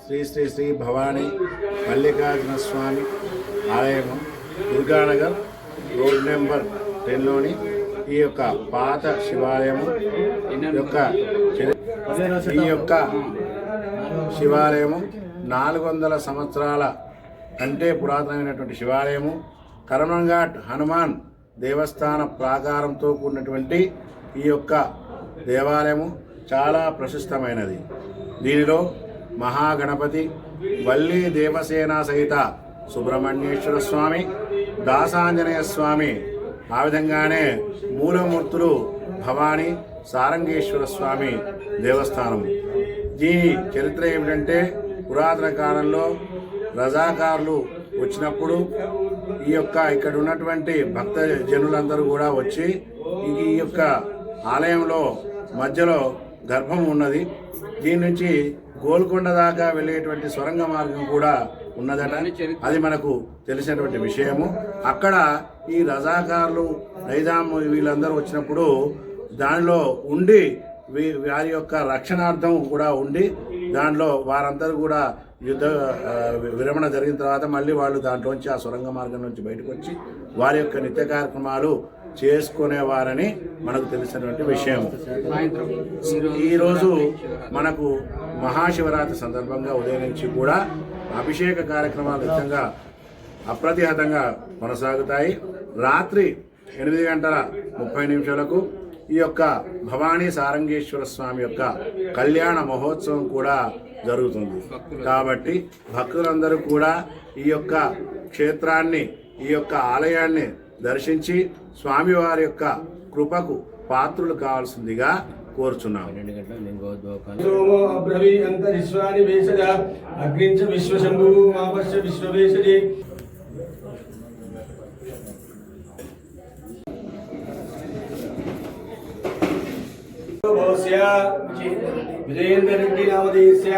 శ్రీ శ్రీ శ్రీ భవానీ మల్లికార్జున స్వామి ఆలయము Durganagar road number 10లోని ఈ యొక్క పాత శివాలయము ఈ యొక్క శివాలయము 400 సంవత్సరాల కంటే పురాతనమైనటువంటి శివాలయము. కరమంఘాట్ హనుమాన్ దేవస్థాన ప్రాకారంతో కూడినటువంటి ఈ యొక్క దేవాలయము చాలా ప్రశస్తమైనది. దీనిలో మహాగణపతి, వల్లి దేవసేన సహిత సుబ్రహ్మణ్యేశ్వర స్వామి, దాసాంజనేయ స్వామి, ఆ విధంగానే మూలమూర్తులు భవానీ సారంగేశ్వర స్వామి దేవస్థానం. దీని చరిత్ర ఏమిటంటే, పురాతన కాలంలో రజాకారులు వచ్చినప్పుడు ఈ యొక్క ఇక్కడ ఉన్నటువంటి భక్త జనులందరూ కూడా వచ్చి ఈ యొక్క ఆలయంలో మధ్యలో గర్భం ఉన్నది. దీని నుంచి గోల్కొండ దాకా వెళ్ళేటువంటి సొరంగ మార్గం కూడా ఉన్నదట. అది మనకు తెలిసినటువంటి విషయము. అక్కడ ఈ రజాకారులు నైజాం వీళ్ళందరూ వచ్చినప్పుడు దానిలో ఉండి వారి యొక్క రక్షణార్థం కూడా ఉండి దానిలో వారందరూ కూడా యుద్ధ విరమణ జరిగిన తర్వాత మళ్ళీ వాళ్ళు దాంట్లోంచి ఆ సొరంగ మార్గం నుంచి బయటకు వచ్చి వారి యొక్క నిత్య కార్యక్రమాలు చేసుకునేవారని మనకు తెలిసినటువంటి విషయం. ఈరోజు మనకు మహాశివరాత్రి సందర్భంగా ఉదయం నుంచి కూడా అభిషేక కార్యక్రమాలు నిత్యంగా అప్రతిహతంగా కొనసాగుతాయి. రాత్రి 8:30 ఈ యొక్క భవానీ సారంగేశ్వర స్వామి యొక్క కళ్యాణ మహోత్సవం కూడా జరుగుతుంది. కాబట్టి భక్తులందరూ కూడా ఈ యొక్క క్షేత్రాన్ని, ఈ యొక్క ఆలయాన్ని దర్శించి స్వామివారి యొక్క కృపకు పాత్రులు కావాల్సిందిగా కోరుచున్నాం. విజయేంద్ర రెడ్డి నామధేయస్య